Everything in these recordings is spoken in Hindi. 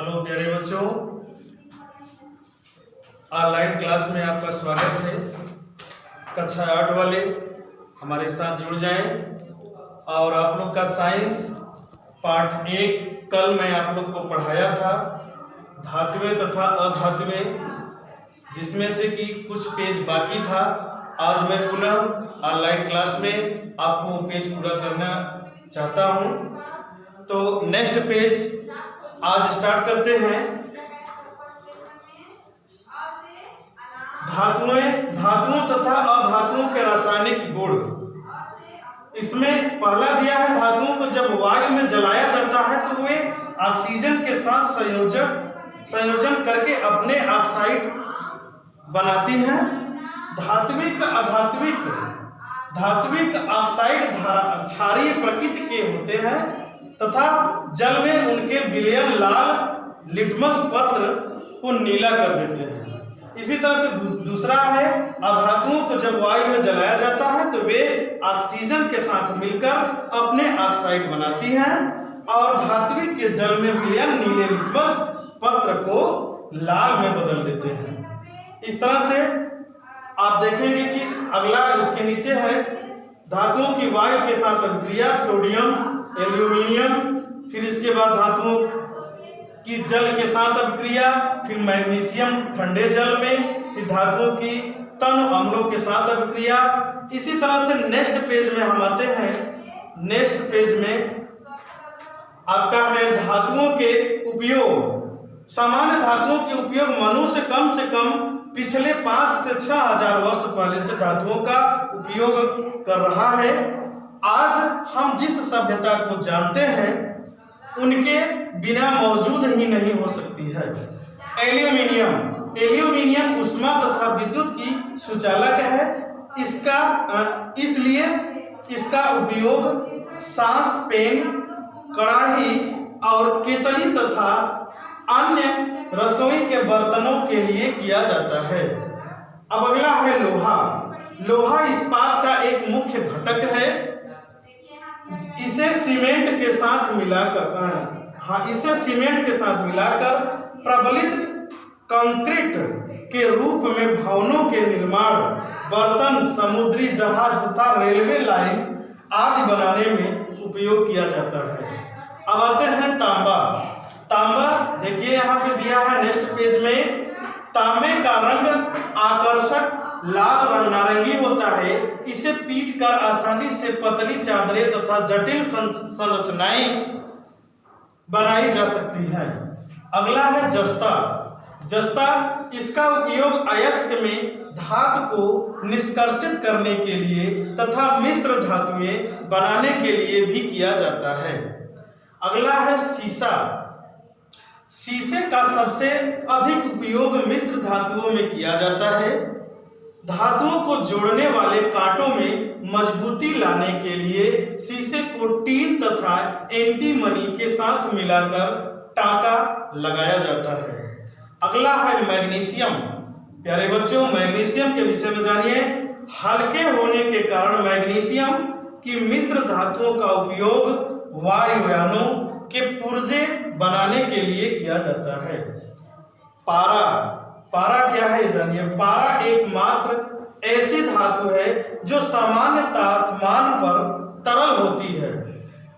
हेलो प्यारे बच्चों, ऑनलाइन क्लास में आपका स्वागत है। कक्षा 8 वाले हमारे साथ जुड़ जाएं और आप लोग का साइंस पार्ट 1 कल मैं आप लोग को पढ़ाया था धातुएं तथा अधातुएं, जिसमें से कि कुछ पेज बाकी था। आज मैं पुनः ऑनलाइन क्लास में आपको पेज पूरा करना चाहता हूं। तो नेक्स्ट पेज आज स्टार्ट करते हैं। धातुओं तथा अधातुओं के रासायनिक गुण। इसमें पहला दिया है, धातुओं को जब वायु में जलाया जाता है तो वे ऑक्सीजन के साथ संयोजन करके अपने ऑक्साइड बनाती हैं। धात्विक ऑक्साइड क्षारीय प्रकृति के होते हैं तथा जल में उनके विलयन लाल लिटमस पत्र को नीला कर देते हैं। इसी तरह से दूसरा है, अधातुओं को जब वायु में जलाया जाता है तो वे ऑक्सीजन के साथ मिलकर अपने ऑक्साइड बनाती हैं और धात्विक के जल में विलयन नीले लिटमस पत्र को लाल में बदल देते हैं। इस तरह से आप देखेंगे कि अगला उसके नीचे है, धातुओं की वायु के साथ अभिक्रिया, सोडियम एल्यूमिनियम, फिर इसके बाद धातुओं की जल के साथ अभिक्रिया, फिर मैग्नीशियम ठंडे जल में, फिर धातुओं की तनु अम्लों के साथ अभिक्रिया। इसी तरह से नेक्स्ट पेज में हम आते हैं। नेक्स्ट पेज में आपका है धातुओं के उपयोग। सामान्य धातुओं के उपयोग मनुष्य कम से कम पिछले 5 से 6 हजार वर्ष पहले से धातुओं का उपयोग कर रहा है। आज हम जिस सभ्यता को जानते हैं उनके बिना मौजूद ही नहीं हो सकती है। एल्यूमिनियम ऊष्मा तथा विद्युत की सुचालक है। इसलिए इसका उपयोग सांस, पेन, कड़ाही और केतली तथा अन्य रसोई के बर्तनों के लिए किया जाता है। अब अगला है लोहा। लोहा इस्पात का एक मुख्य घटक है। इसे सीमेंट के साथ मिलाकर प्रबलित कंक्रीट के रूप में भवनों के निर्माण, बर्तन, समुद्री जहाज तथा रेलवे लाइन आदि बनाने में उपयोग किया जाता है। अब आते हैं तांबा। देखिए यहाँ पे दिया है नेक्स्ट पेज में। तांबे का रंग आकर्षक लाल रंग नारंगी होता है। इसे पीट कर आसानी से पतली चादरें तथा जटिल संरचनाएं बनाई जा सकती हैं। अगला है जस्ता। इसका उपयोग अयस्क में धातु को निष्कर्षित करने के लिए तथा मिश्र धातुएं बनाने के लिए भी किया जाता है। अगला है शीशे का सबसे अधिक उपयोग मिश्र धातुओं में किया जाता है। धातुओं को जोड़ने वाले कांटों में मजबूती लाने के लिए शीशे को टीन तथा एंटीमनी के साथ मिलाकर टांका लगाया जाता है। अगला है मैग्नीशियम। प्यारे बच्चों, मैग्नीशियम के विषय में जानिए। हल्के होने के कारण मैग्नीशियम की मिश्र धातुओं का उपयोग वायुयानों के पुर्जे बनाने के लिए किया जाता है। पारा क्या है जानिए। पारा एकमात्र ऐसी धातु है जो सामान्य तापमान पर तरल होती है।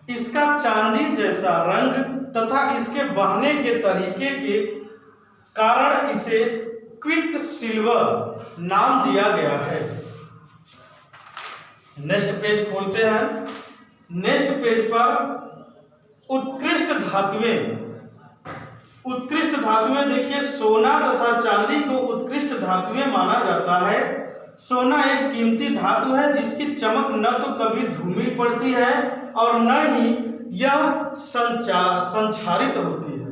इसका चांदी जैसा रंग तथा इसके बहने के तरीके के कारण इसे क्विक सिल्वर नाम दिया गया है। नेक्स्ट पेज खोलते हैं। नेक्स्ट पेज पर उत्कृष्ट धातुएं देखिए। सोना तथा चांदी को उत्कृष्ट धातुएं माना जाता है। सोना एक कीमती धातु है जिसकी चमक न तो कभी धूमिल पड़ती है और न ही यह संचारित होती है।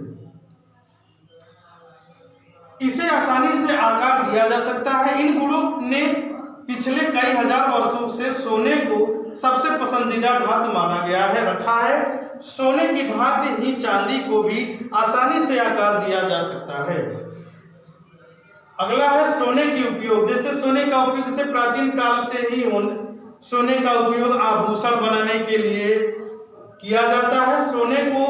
इसे आसानी से आकार दिया जा सकता है। इन गुणों ने पिछले कई हजार वर्षों से सोने को सबसे पसंदीदा धातु माना गया है, रखा है। सोने की भांति ही चांदी को भी आसानी से आकार दिया जा सकता है। अगला है सोने के उपयोग। जैसे सोने का उपयोग जैसे प्राचीन काल से ही सोने का उपयोग आभूषण बनाने के लिए किया जाता है। सोने को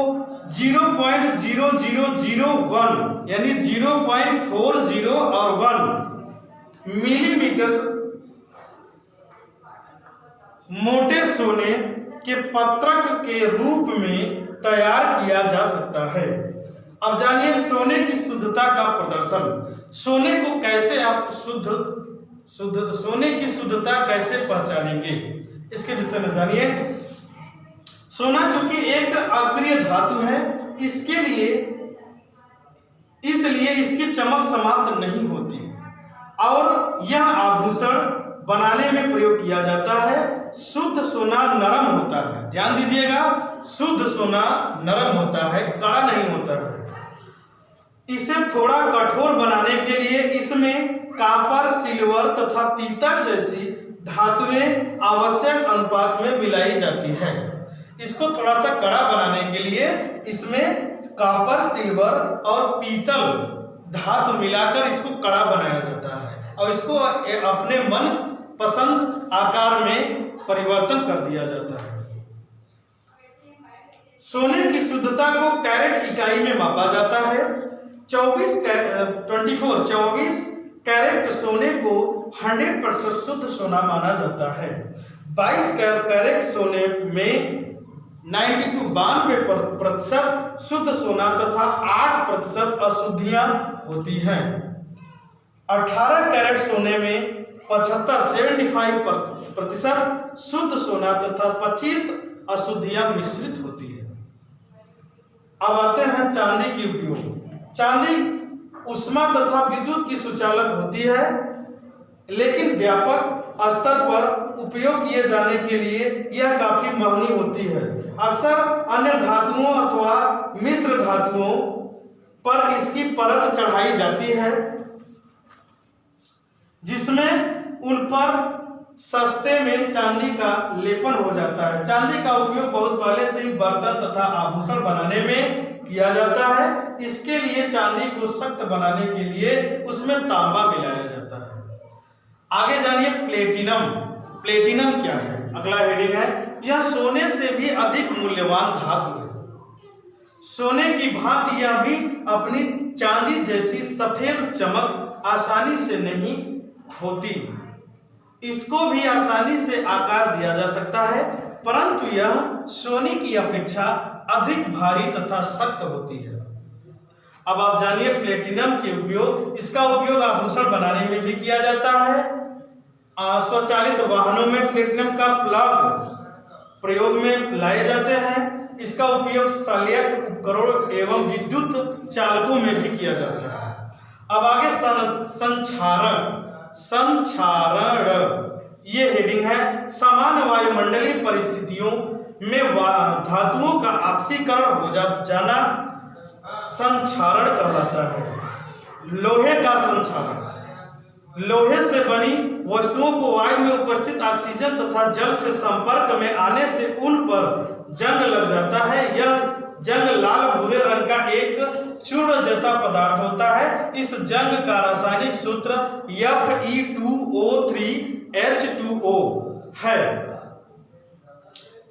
0.0001 0.001 यानी 0.40 और 1 मिलीमीटर मोटे सोने के पत्रक के रूप में तैयार किया जा सकता है। अब जानिए सोने की शुद्धता का प्रदर्शन। सोने को कैसे आप सोने की शुद्धता कैसे पहचानेंगे, इसके विषय में जानिए। सोना चूंकि एक अक्रिय धातु है, इसलिए इसकी चमक समाप्त नहीं होती और यह आभूषण बनाने में प्रयोग किया जाता है। शुद्ध सोना नरम होता है, ध्यान दीजिएगा, शुद्ध सोना नरम होता है, कड़ा नहीं होता है। इसे थोड़ा कठोर बनाने के लिए इसमें कॉपर, सिल्वर तथा पीतल जैसी धातुएं आवश्यक अनुपात में मिलाई जाती है। इसको थोड़ा सा कड़ा बनाने के लिए इसमें कॉपर, सिल्वर और पीतल धातु मिलाकर इसको कड़ा बनाया जाता है और इसको अपने मन पसंद आकार में परिवर्तन कर दिया जाता है। सोने की शुद्धता को कैरेट इकाई में मापा जाता है। 24 कैरेट सोने को 100% शुद्ध सोना माना जाता है। 22 कैरेट सोने में 92% शुद्ध सोना तथा 8% अशुद्धियां होती हैं। 18 कैरेट सोने में 75% शुद्ध सोना तथा 25 अशुद्धियां मिश्रित होती है। अब आते हैं चांदी की उपयोग। चांदी ऊष्मा तथा विद्युत की सुचालक होती है, लेकिन व्यापक स्तर पर उपयोग किए जाने के लिए यह काफी महंगी होती है। अक्सर अन्य धातुओं अथवा मिश्र धातुओं पर इसकी परत चढ़ाई जाती है, जिसमें उन पर सस्ते में चांदी का लेपन हो जाता है। चांदी का उपयोग बहुत पहले से ही बर्तन तथा आभूषण बनाने में किया जाता है। इसके लिए चांदी को सख्त बनाने के लिए उसमें तांबा मिलाया जाता है। आगे जानिए प्लेटिनम। प्लेटिनम क्या है? अगला हेडिंग है, यह सोने से भी अधिक मूल्यवान धातु है। सोने की भांति यह भी अपनी चांदी जैसी सफेद चमक आसानी से नहीं खोती। इसको भी आसानी से आकार दिया जा सकता है, परंतु यह सोने की अपेक्षा अधिक भारी तथा सख्त होती है। अब आप जानिए प्लेटिनम के उपयोग। इसका उपयोग आभूषण बनाने में भी किया जाता है। स्वचालित वाहनों में प्लेटिनम का प्लग प्रयोग में लाए जाते हैं। इसका उपयोग सहायक उपकरणों एवं विद्युत चालकों में भी किया जाता है। अब आगे संक्षारण ये हेडिंग है। सामान्य वायुमंडलीय परिस्थितियों में धातुओं का ऑक्सीकरण हो जाना संक्षारण कहलाता है। लोहे का संक्षारण, लोहे से बनी वस्तुओं को वायु में उपस्थित ऑक्सीजन तथा जल से संपर्क में आने से उन पर जंग लग जाता है। यह जंग लाल भूरे रंग का एक चूर्ण जैसा पदार्थ होता है। इस जंग का रासायनिक सूत्र Fe2O3H2O है।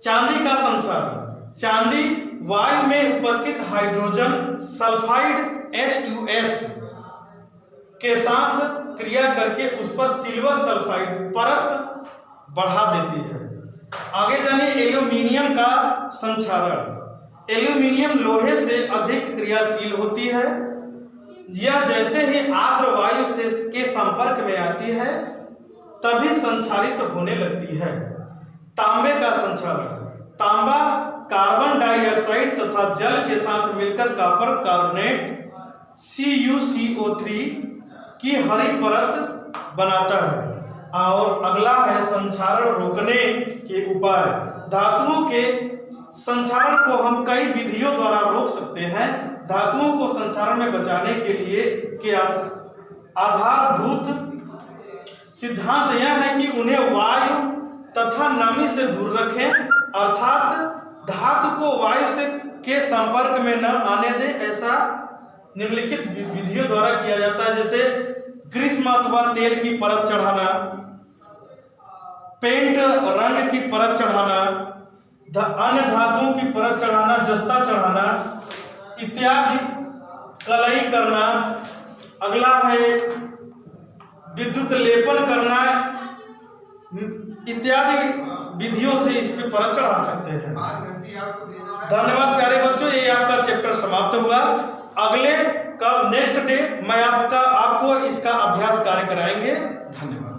चांदी का संक्षारण, चांदी वायु में उपस्थित हाइड्रोजन सल्फाइड H2S के साथ क्रिया करके उस पर सिल्वर सल्फाइड परत बढ़ा देती है। आगे जानिए एल्यूमिनियम का संक्षारण। एल्यूमिनियम लोहे से अधिक क्रियाशील होती है। यह जैसे ही आर्द्र वायु से के संपर्क में आती है तभी संक्षारित होने लगती है। तांबे का संक्षारण, तांबा कार्बन डाइऑक्साइड तथा जल के साथ मिलकर कॉपर कार्बोनेट CuCO3 की हरी परत बनाता है। और अगला है संक्षारण रोकने के उपाय। धातुओं के संक्षारण को हम कई विधियों द्वारा रोक सकते हैं। धातुओं को संक्षारण में बचाने के लिए क्या आधारभूत सिद्धांत यह है कि उन्हें वायु तथा नमी से दूर रखें, अर्थात धातु को वायु से के संपर्क में न आने दें। ऐसा निम्नलिखित विधियों द्वारा किया जाता है, जैसे ग्रीष्म अथवा तेल की परत चढ़ाना, पेंट रंग की परत चढ़ाना, अन्य धातुओं की परत चढ़ाना, जस्ता चढ़ाना इत्यादि कलई करना, अगला है विद्युत लेपन करना इत्यादि विधियों से इस पे परत चढ़ा सकते हैं। धन्यवाद प्यारे बच्चों, ये आपका चैप्टर समाप्त हुआ। अगले कल नेक्स्ट डे मैं आपको इसका अभ्यास कार्य कराएंगे। धन्यवाद।